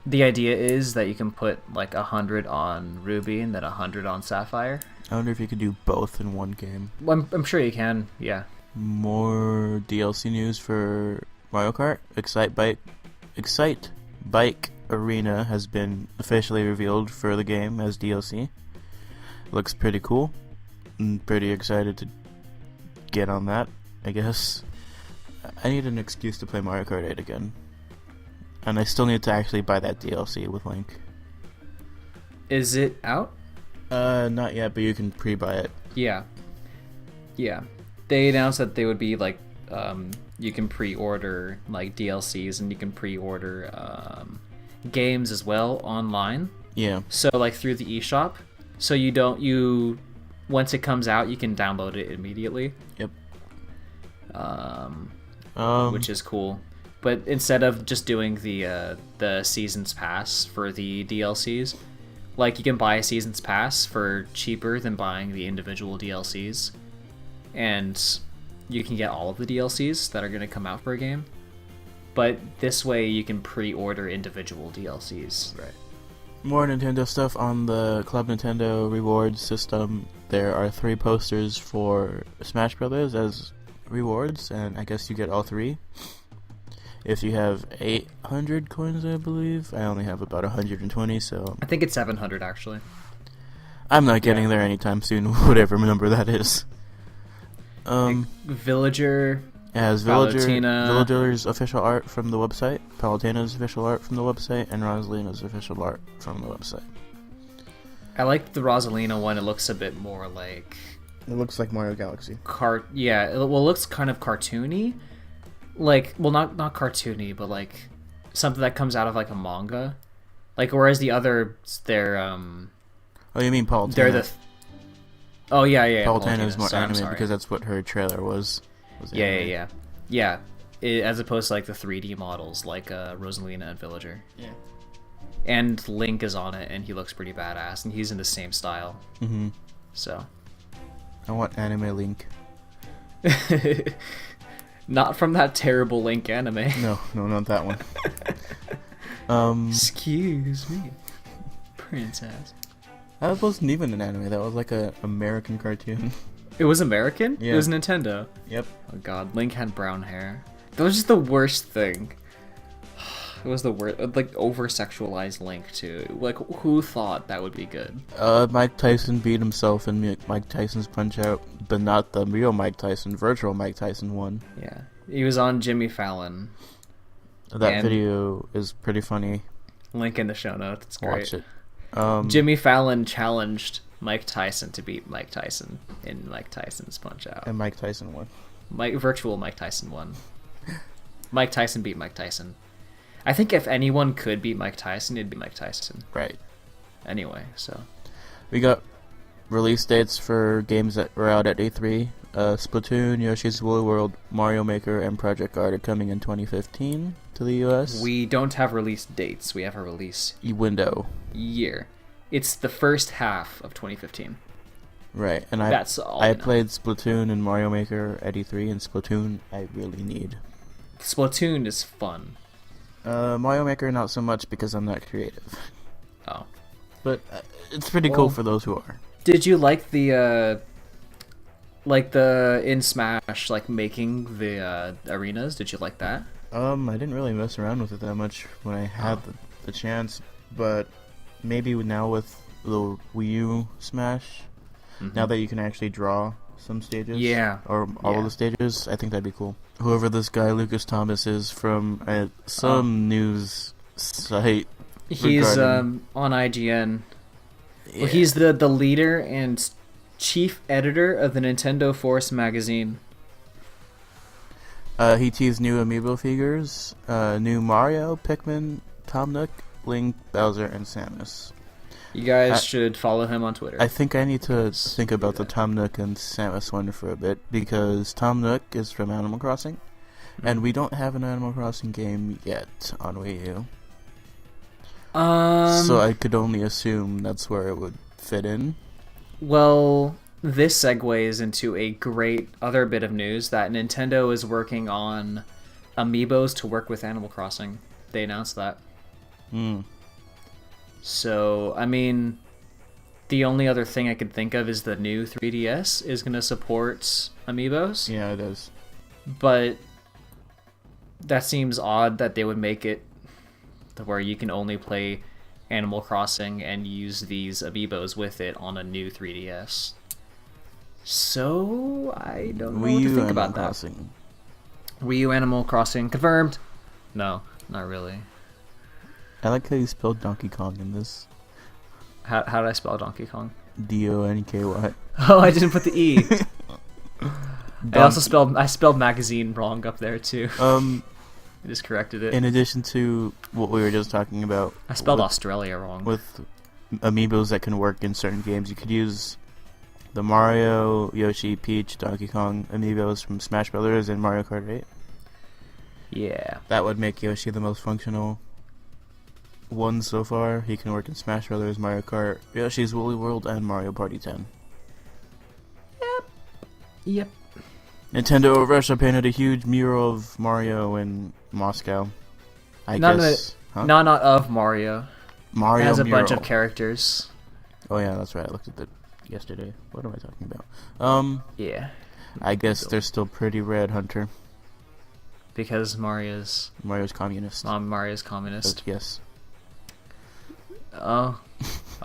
the idea is that you can put like 100 on Ruby and then 100 on Sapphire. I wonder if you could do both in one game. Well, I'm sure you can, yeah. More DLC news for Mario Kart. Excite Bike Arena has been officially revealed for the game as DLC. Looks pretty cool. I'm pretty excited to get on that, I guess. I need an excuse to play Mario Kart 8 again. And I still need to actually buy that DLC with Link. Is it out? Not yet, but you can pre-buy it. Yeah. They announced that they would be like, you can pre-order like DLCs and you can pre-order games as well online. Yeah. So like through the eShop. So once it comes out, you can download it immediately. Yep. Which is cool. But instead of just doing the season's pass for the DLCs, like you can buy a season's pass for cheaper than buying the individual DLCs, and you can get all of the DLCs that are going to come out for a game. But this way you can pre-order individual DLCs. Right. More Nintendo stuff on the Club Nintendo rewards system. There are 3 posters for Smash Brothers as rewards, and I guess you get all 3. If you have 800 coins, I believe. I only have about 120, so... I think it's 700, actually. I'm not getting there anytime soon, whatever number that is. Villager... As Palutena. Villager's official art from the website, Palutena's official art from the website, and Rosalina's official art from the website. I like the Rosalina one. It looks a bit more like... It looks like Mario Galaxy. It looks kind of cartoony. Like, well, not cartoony, but like something that comes out of like a manga. Like, whereas the other, they're Oh, you mean Palutena? They're the. Oh yeah. Palutena is more Sorry, anime because that's what her trailer was. Yeah. As opposed to like the 3D models, like Rosalina and Villager. Yeah. And Link is on it, and he looks pretty badass, and he's in the same style. Mm-hmm. So. I want anime Link. Not from that terrible Link anime. No, not that one. Excuse me, princess. That wasn't even an anime. That was like a American cartoon. It was American? Yeah. It was Nintendo. Yep. Oh god, Link had brown hair. That was just the worst thing. It was the worst, like over-sexualized Link too. Like, who thought that would be good? Mike Tyson beat himself in Mike Tyson's Punch-Out, but not the real Mike Tyson. Virtual Mike Tyson won. Yeah, he was on Jimmy Fallon. That video is pretty funny. Link in the show notes. It's great. Watch it. Jimmy Fallon challenged Mike Tyson to beat Mike Tyson in Mike Tyson's Punch-Out. And Mike Tyson won. Virtual Mike Tyson won. Mike Tyson beat Mike Tyson. I think if anyone could beat Mike Tyson, it'd be Mike Tyson. Right. Anyway, so. We got release dates for games that were out at E3. Splatoon, Yoshi's Woolly World, Mario Maker, and Project Art are coming in 2015 to the US. We don't have release dates. We have a release window. Year. It's the first half of 2015. Right, and that's all I played Splatoon and Mario Maker at E3, and Splatoon I really need. Splatoon is fun. Mario Maker not so much because I'm not creative. Oh. But it's pretty cool for those who are. Did you like the in Smash, like making the arenas? Did you like that? I didn't really mess around with it that much when I had the chance, but maybe now with the Wii U Smash, now that you can actually draw some stages, or all of the stages, I think that'd be cool. Whoever this guy Lucas Thomas is from some news site, he's on IGN. Yeah. Well, he's the leader and chief editor of the Nintendo Force magazine. He teased new Amiibo figures, new Mario, Pikmin, Tom Nook, Link, Bowser, and Samus. You guys should follow him on Twitter. I think I need to think about the Tom Nook and Samus one for a bit, because Tom Nook is from Animal Crossing, and we don't have an Animal Crossing game yet on Wii U. So I could only assume that's where it would fit in. Well, this segues into a great other bit of news that Nintendo is working on Amiibos to work with Animal Crossing. They announced that. So, I mean, the only other thing I could think of is the new 3DS is going to support Amiibos. Yeah, it is. But that seems odd that they would make it to where you can only play Animal Crossing and use these Amiibos with it on a new 3DS. So I don't know Wii what to U think Animal about that. Crossing. Wii U Animal Crossing confirmed. No, not really. I like how you spelled Donkey Kong in this. How did I spell Donkey Kong? DONKY. Oh, I didn't put the E. I spelled magazine wrong up there too. I just corrected it. In addition to what we were just talking about, I spelled Australia wrong. with amiibos that can work in certain games, you could use the Mario, Yoshi, Peach, Donkey Kong amiibos from Smash Brothers and Mario Kart 8. Yeah. That would make Yoshi the most functional one so far. He can work in Smash Brothers, Mario Kart, Yoshi's Woolly World, and Mario Party 10. Yep. Nintendo of Russia painted a huge mural of Mario in Moscow. Not of Mario. Mario It has a mural. bunch of characters. Oh yeah, that's right. I looked at that yesterday. What am I talking about? Yeah. I guess they're still pretty red, Hunter. Because Mario's communist. Mario's communist. Yes. Oh.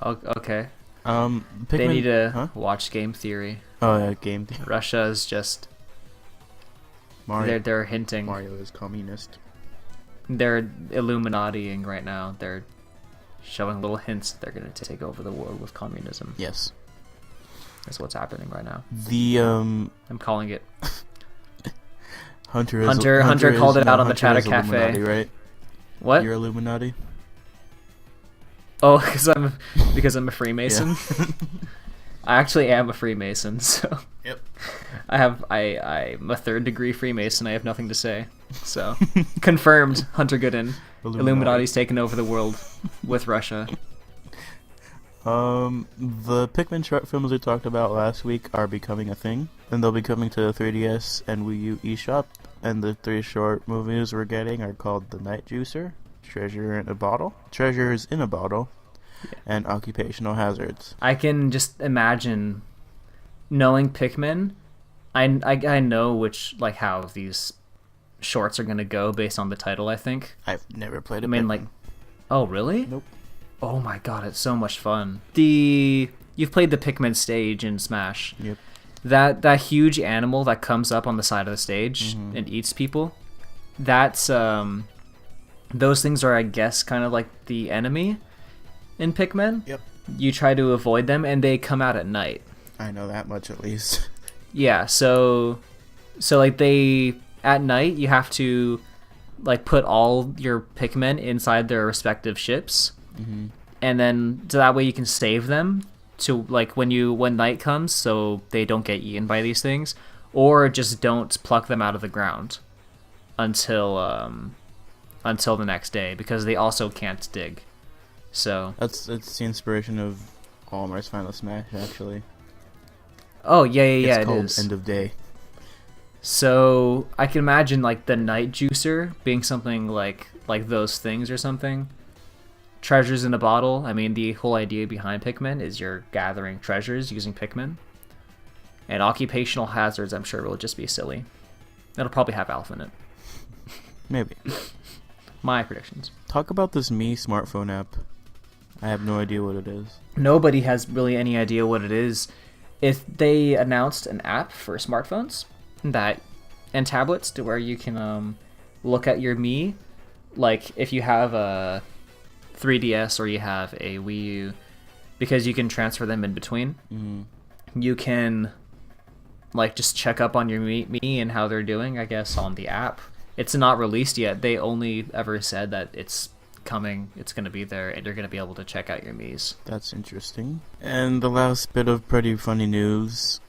Okay. Pikmin, They need to watch Game Theory. Oh yeah, game theory. Russia is just Mario. they're hinting. Mario is communist. They're Illuminatiing right now. They're showing little hints that they're going to take over the world with communism. Yes. That's what's happening right now. The I'm calling it. Hunter called it out on the Chatter is Illuminati, Café. right? What? You're Illuminati. Oh, because I'm a Freemason. I actually am a Freemason, so Yep. I'm a 3rd degree Freemason. I have nothing to say. So confirmed, Hunter Gooden. Illuminati's taken over the world with Russia. The Pikmin short films we talked about last week are becoming a thing, and they'll be coming to the 3DS and Wii U eShop. And the 3 short movies we're getting are called The Night Juicer, Treasures in a Bottle, and Occupational Hazards. I can just imagine, knowing Pikmin, I know which how these shorts are gonna go based on the title. I think. I've never played a I mean, Pikmin. oh really? Nope. Oh my god, it's so much fun. You've played the Pikmin stage in Smash. Yep. That huge animal that comes up on the side of the stage and eats people. That's those things are, I guess, kind of like the enemy in Pikmin. Yep. You try to avoid them, and they come out at night. I know that much at least. Yeah, so they at night you have to put all your Pikmin inside their respective ships, and then so that way you can save them to when night comes, so they don't get eaten by these things, or just don't pluck them out of the ground until the next day, because they also can't dig. So It's the inspiration of Omar's Final Smash, actually. oh yeah, It's it called is. End of Day. So I can imagine the Night Juicer being something like those things or something. Treasures in a bottle. I mean, the whole idea behind Pikmin is you're gathering treasures using Pikmin. And Occupational Hazards, I'm sure, will just be silly. It'll probably have Alpha in it. Maybe. My predictions. Talk about this Me smartphone app. I have no idea what it is. Nobody has really any idea what it is. If they announced an app for smartphones and tablets to where you can look at your Me, if you have a 3DS or you have a Wii U, because you can transfer them in between. You can just check up on your Me and how they're doing, I guess, on the app. It's not released yet. They only ever said that it's coming, it's going to be there, and you're going to be able to check out your Miis. That's interesting. And the last bit of pretty funny news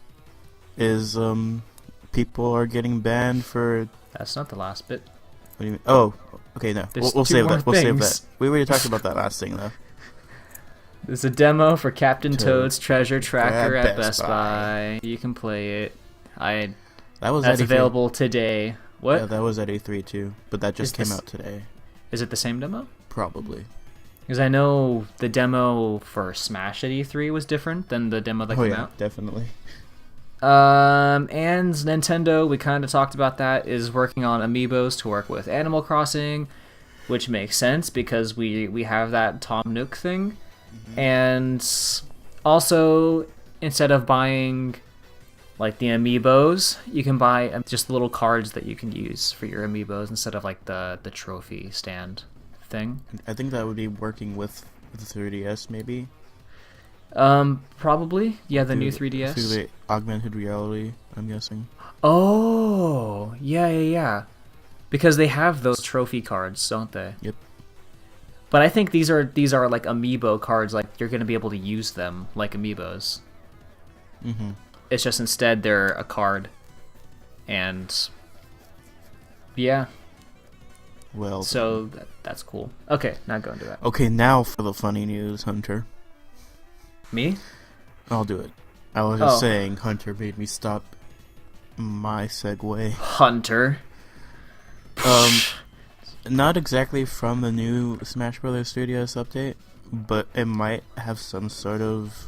is people are getting banned for... That's not the last bit. What do you mean? Oh, okay, no. There's We'll two save more that. We'll save things. that. We already talked about that last thing, though. There's a demo for Captain Toad's Toad's Treasure Tracker at at Best Best Buy. Buy. You can play it. That's That's available today. What? Yeah, that was at E3 too, but that just Is came this- out today. Is it the same demo? Probably. Because I know the demo for Smash at E3 was different than the demo that came out. Definitely. And Nintendo, we kind of talked about that, is working on Amiibos to work with Animal Crossing, which makes sense because we have that Tom Nook thing. And also, instead of buying Like the Amiibos, you can buy just little cards that you can use for your Amiibos instead of like the trophy stand thing. I think that would be working with the 3DS, maybe. Probably. Yeah, the new 3DS. Through the augmented reality, I'm guessing. Oh, yeah. Because they have those trophy cards, don't they? Yep. But I think these are like Amiibo cards. Like you're gonna be able to use them like Amiibos. Mm-hmm. It's just instead they're a card, and yeah. Well. So that's cool. Okay, now go into that. Okay, now for the funny news, Hunter. Me? I'll do it. I was just saying, Hunter made me stop my segue. Hunter. Not exactly from the new Smash Bros. 3DS update, but it might have some sort of,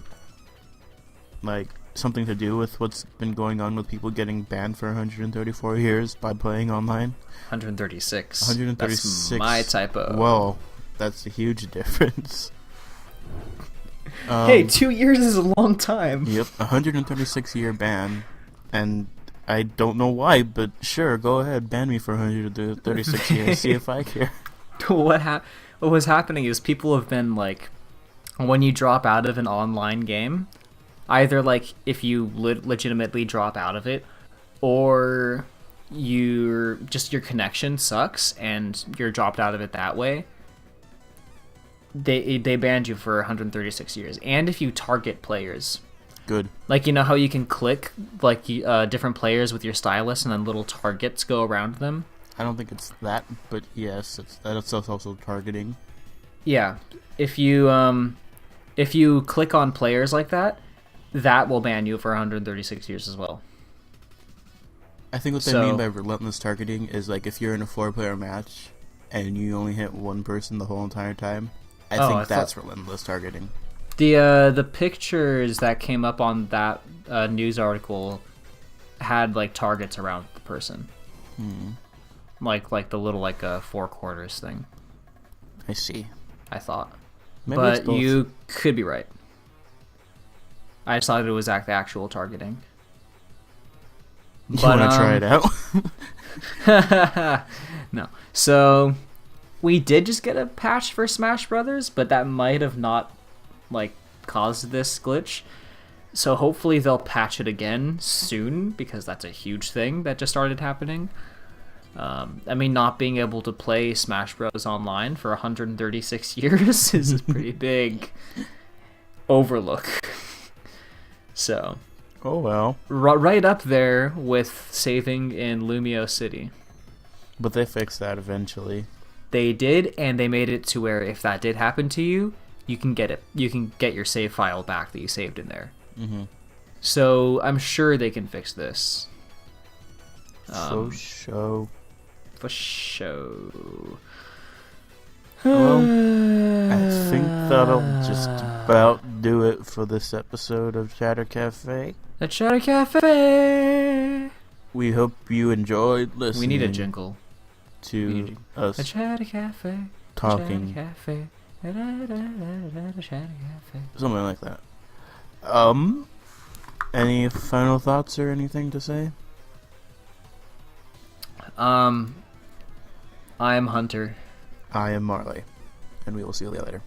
like, something to do with what's been going on with people getting banned for 134 years by playing online. 136. 136. That's my typo. Whoa, that's a huge difference. Hey, 2 years is a long time. Yep, 136 year ban, and I don't know why, but sure, go ahead, ban me for 136 years, see if I care. What was happening is people have been like, when you drop out of an online game, either like if you legitimately drop out of it, or your connection sucks and you're dropped out of it that way, they banned you for 136 years. And if you target players. Good. Like, you know how you can click like different players with your stylus and then little targets go around them? I don't think it's that, but yes, that's also targeting. Yeah. If you click on players like that, that will ban you for 136 years as well. I think what they mean by relentless targeting is like if you're in a 4-player match and you only hit one person the whole entire time, I think that's relentless targeting. The pictures that came up on that news article had like targets around the person. Like the little like 4 quarters thing. I see. I thought. Maybe but you could be right. I just thought it was the actual targeting. You want to try it out? No. So we did just get a patch for Smash Brothers, but that might have not like caused this glitch. So hopefully they'll patch it again soon, because that's a huge thing that just started happening. I mean, not being able to play Smash Bros. Online for 136 years is a pretty big overlook. So, oh well. Right up there with saving in Lumio City. But they fixed that eventually. They did, and they made it to where if that did happen to you, you can get it. You can get your save file back that you saved in there. Mm-hmm. So I'm sure they can fix this. For show. Well, I think that'll just about do it for this episode of Chatter Café. The Chatter Café. We hope you enjoyed listening. We need a jingle to us. The Chatter Café. Talking. Chatter Café. Something like that. Any final thoughts or anything to say? I am Hunter. I am Marley, and we will see you later.